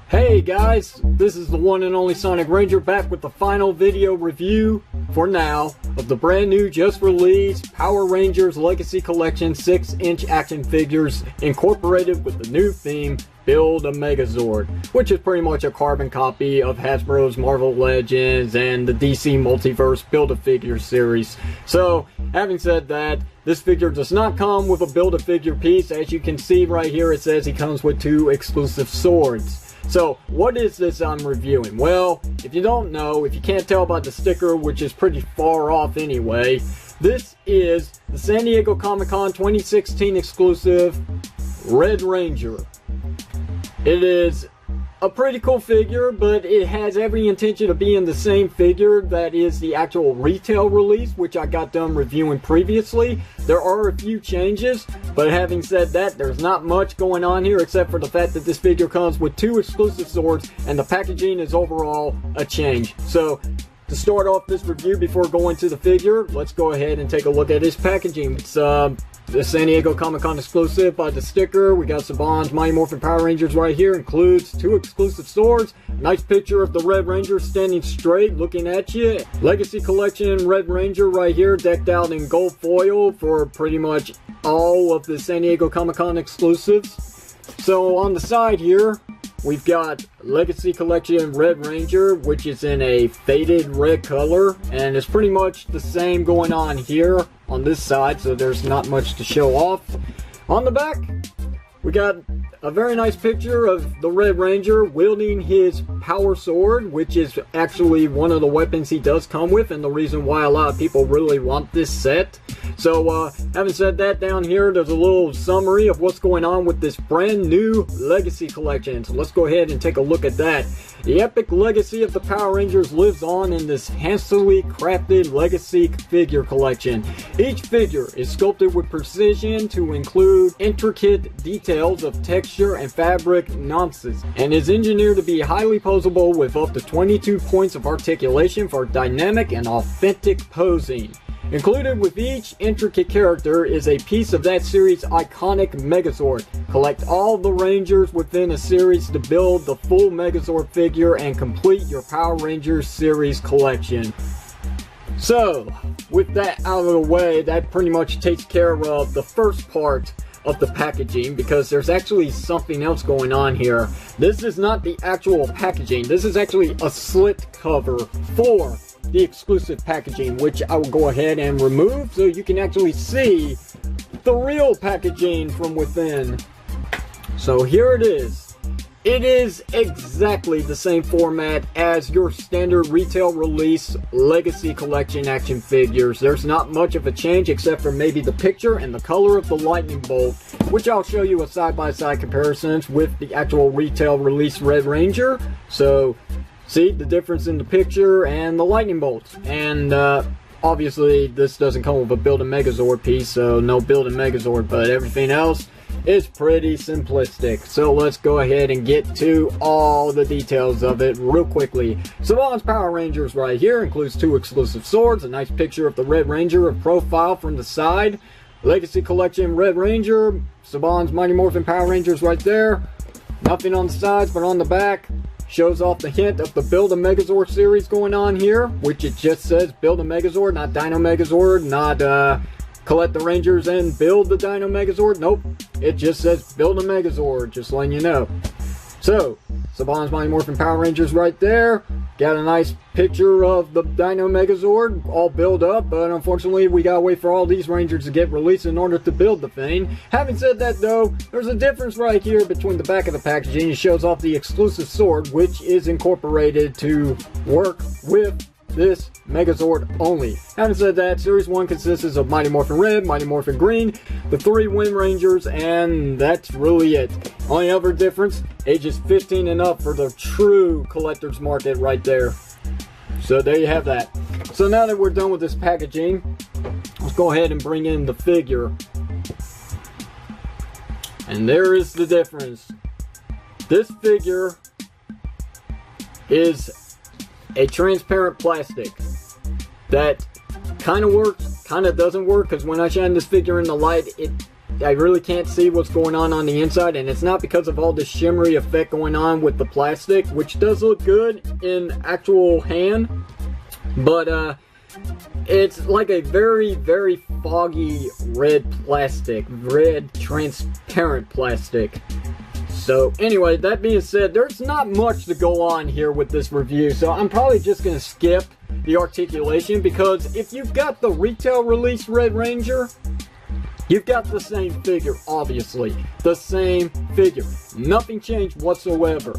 Hey guys, this is the one and only Sonic Ranger back with the final video review, for now, of the brand new, just released Power Rangers Legacy Collection 6-inch action figures incorporated with the new theme, Build a Megazord, which is pretty much a carbon copy of Hasbro's Marvel Legends and the DC Multiverse Build-A-Figure series. So, having said that, this figure does not come with a Build-A-Figure piece. As you can see right here, it says he comes with 2 exclusive swords. So, what is this I'm reviewing? Well, if you don't know, if you can't tell by the sticker, which is pretty far off anyway, this is the San Diego Comic-Con 2016 exclusive Red Ranger. It is a pretty cool figure, but it has every intention of being the same figure that is the actual retail release, which I got done reviewing previously. There are a few changes, but having said that, there's not much going on here except for the fact that this figure comes with 2 exclusive swords and the packaging is overall a change. So, to start off this review before going to the figure, let's go ahead and take a look at his packaging. It's the San Diego Comic-Con exclusive by the sticker. We got Saban's Mighty Morphin Power Rangers right here. Includes 2 exclusive swords. Nice picture of the Red Ranger standing straight looking at you. Legacy Collection Red Ranger right here, decked out in gold foil for pretty much all of the San Diego Comic-Con exclusives. So on the side here, we've got Legacy Collection Red Ranger, which is in a faded red color, and it's pretty much the same going on here on this side, so there's not much to show off. On the back, we got a very nice picture of the Red Ranger wielding his power sword, which is actually one of the weapons he does come with, and the reason why a lot of people really want this set. So, having said that, down here, there's a little summary of what's going on with this brand new Legacy Collection. So let's go ahead and take a look at that. The epic legacy of the Power Rangers lives on in this handsomely crafted Legacy figure collection. Each figure is sculpted with precision to include intricate details of texture and fabric nuances, and is engineered to be highly posable with up to 22 points of articulation for dynamic and authentic posing. Included with each intricate character is a piece of that series' iconic Megazord. Collect all the Rangers within a series to build the full Megazord figure and complete your Power Rangers series collection. So, with that out of the way, that pretty much takes care of the first part of the packaging, because there's actually something else going on here. This is not the actual packaging. This is actually a slit cover for the exclusive packaging, which I will go ahead and remove so you can actually see the real packaging from within. So here it is. It is exactly the same format as your standard retail release Legacy Collection action figures. There's not much of a change except for maybe the picture and the color of the lightning bolt, which I'll show you a side-by-side comparisons with the actual retail release Red Ranger. So see the difference in the picture and the lightning bolts. And obviously this doesn't come with a Build a Megazord piece, so no Build a Megazord, but everything else is pretty simplistic. So let's go ahead and get to all the details of it real quickly. Saban's Power Rangers right here includes 2 exclusive swords, a nice picture of the Red Ranger of profile from the side. Legacy Collection Red Ranger, Saban's Mighty Morphin Power Rangers right there. Nothing on the sides, but on the back shows off the hint of the Build a Megazord series going on here, which it just says Build a Megazord, not Dino Megazord, not collect the Rangers and build the Dino Megazord. Nope, it just says Build a Megazord, just letting you know. So, Saban's Mighty Morphin Power Rangers right there. Got a nice picture of the Dino Megazord all built up, but unfortunately we gotta wait for all these Rangers to get released in order to build the thing. Having said that though, there's a difference right here between the back of the packaging. It shows off the exclusive sword, which is incorporated to work with this Megazord only. Having said that, Series 1 consists of Mighty Morphin Red, Mighty Morphin Green, the 3 Wind Rangers, and that's really it. Only other difference, ages 15 and up for the true collector's market right there. So there you have that. So now that we're done with this packaging, let's go ahead and bring in the figure. And there is the difference. This figure is a transparent plastic that kind of works, kind of doesn't work, because when I shine this figure in the light, it I really can't see what's going on the inside, and it's not because of all this shimmery effect going on with the plastic, which does look good in actual hand, but it's like a very, very foggy red plastic, red transparent plastic. So anyway, that being said, there's not much to go on here with this review, so I'm probably just going to skip the articulation, because if you've got the retail release Red Ranger, you've got the same figure, obviously. The same figure. Nothing changed whatsoever.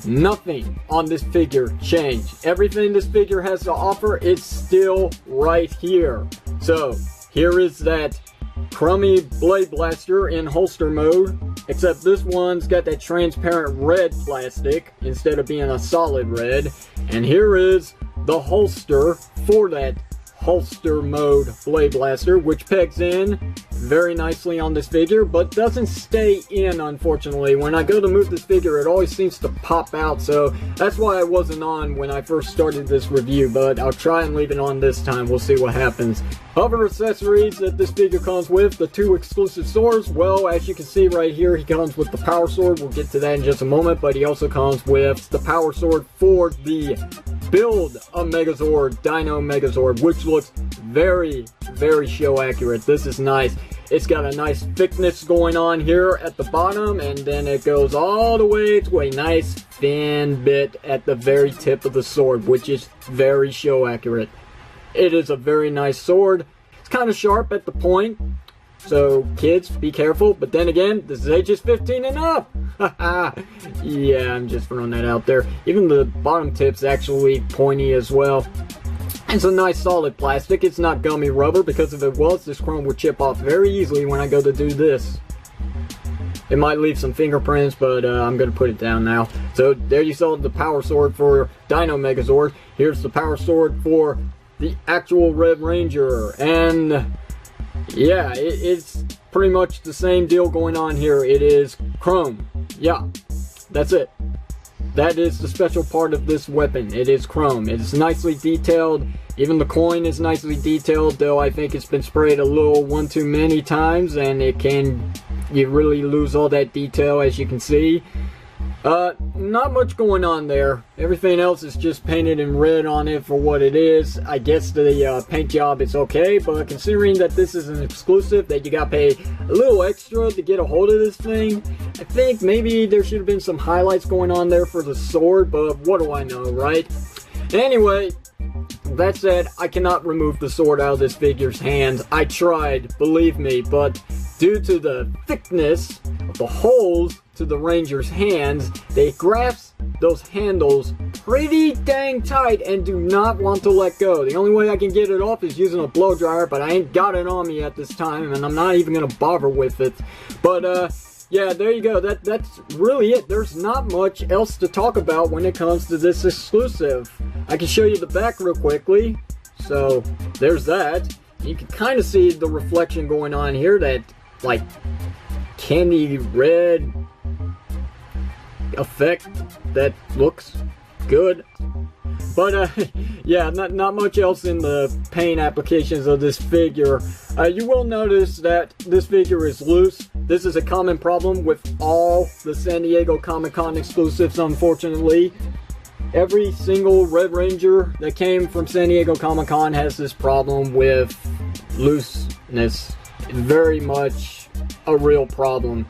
Nothing on this figure changed. Everything this figure has to offer is still right here. So, here is that crummy Blade Blaster in holster mode, except this one's got that transparent red plastic instead of being a solid red. And here is the holster for that holster mode Blade Blaster, which pegs in very nicely on this figure, but doesn't stay in, unfortunately. When I go to move this figure, it always seems to pop out, so that's why I wasn't on when I first started this review, but I'll try and leave it on this time. We'll see what happens. Other accessories that this figure comes with, the 2 exclusive swords. Well, as you can see right here, he comes with the power sword. We'll get to that in just a moment, but he also comes with the power sword for the build a Megazord, Dino Megazord, which looks very, very show accurate. This is nice. It's got a nice thickness going on here at the bottom, and then it goes all the way to a nice thin bit at the very tip of the sword, which is very show accurate. It is a very nice sword. It's kind of sharp at the point, so kids, be careful. But then again, this is ages 15 and up. Yeah, I'm just throwing that out there. Even the bottom tip's actually pointy as well. It's a nice solid plastic. It's not gummy rubber, because if it was, this chrome would chip off very easily when I go to do this. It might leave some fingerprints, but I'm going to put it down now. So there you saw the power sword for Dino Megazord. Here's the power sword for the actual Red Ranger. And yeah, it's pretty much the same deal going on here. It is chrome. Yeah, that's it. That is the special part of this weapon. It is chrome. It's nicely detailed. Even the coin is nicely detailed, though I think it's been sprayed a little one too many times, and you really lose all that detail, as you can see. Not much going on there. Everything else is just painted in red on it for what it is. I guess the paint job is okay, but considering that this is an exclusive, that you gotta pay a little extra to get a hold of this thing, I think maybe there should have been some highlights going on there for the sword, but what do I know, right? Anyway, that said, I cannot remove the sword out of this figure's hands. I tried, believe me, but due to the thickness of the holes to the Ranger's hands, they grasp those handles pretty dang tight and do not want to let go. The only way I can get it off is using a blow dryer, but I ain't got it on me at this time, and I'm not even gonna bother with it. But yeah, there you go. That's really it. There's not much else to talk about when it comes to this exclusive. I can show you the back real quickly. So there's that. You can kind of see the reflection going on here, that like candy red effect that looks good. But yeah, not much else in the paint applications of this figure. You will notice that this figure is loose. This is a common problem with all the San Diego Comic-Con exclusives, unfortunately. Every single Red Ranger that came from San Diego Comic-Con has this problem with looseness. It's very much a real problem.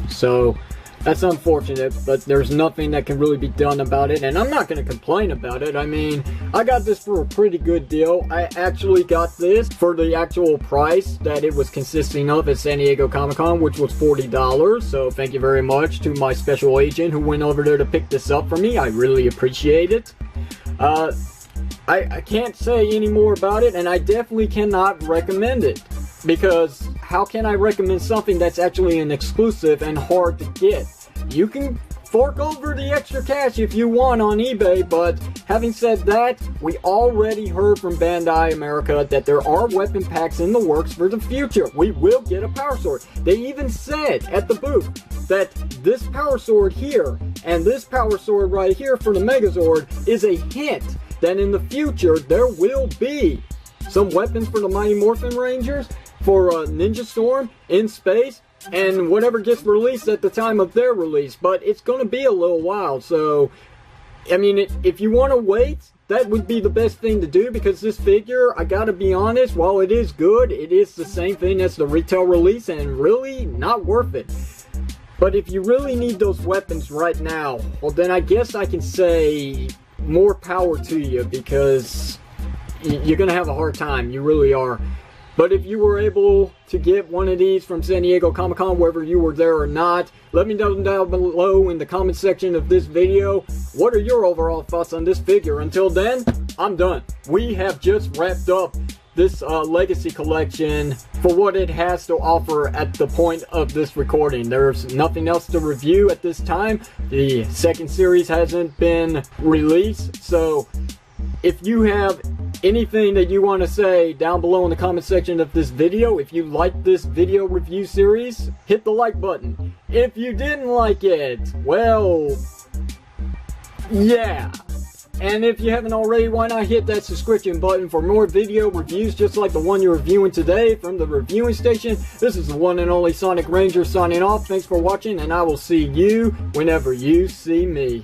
So that's unfortunate, but there's nothing that can really be done about it, and I'm not going to complain about it. I mean, I got this for a pretty good deal. I actually got this for the actual price that it was consisting of at San Diego Comic-Con, which was $40, so thank you very much to my special agent who went over there to pick this up for me. I really appreciate it. I can't say any more about it, and I definitely cannot recommend it. Because how can I recommend something that's actually an exclusive and hard to get? You can fork over the extra cash if you want on eBay, but having said that, we already heard from Bandai America that there are weapon packs in the works for the future. We will get a power sword. They even said at the booth that this power sword here and this power sword right here for the Megazord is a hint that in the future there will be some weapons for the Mighty Morphin Rangers for Ninja Storm in space, and whatever gets released at the time of their release. But it's going to be a little while, so I mean, if you want to wait, that would be the best thing to do, because this figure, I gotta be honest, while it is good, it is the same thing as the retail release and really not worth it. But if you really need those weapons right now, well then I guess I can say more power to you, because you're gonna have a hard time, you really are. But if you were able to get one of these from San Diego Comic-Con, whether you were there or not, let me know down below in the comment section of this video, what are your overall thoughts on this figure? Until then, I'm done. We have just wrapped up this Legacy collection for what it has to offer at the point of this recording. There's nothing else to review at this time. The second series hasn't been released, so if you have anything that you want to say down below in the comment section of this video, if you like this video review series, hit the like button. If you didn't like it, well, yeah. And if you haven't already, why not hit that subscription button for more video reviews just like the one you're reviewing today from the reviewing station. This is the one and only Sonic Ranger signing off. Thanks for watching, and I will see you whenever you see me.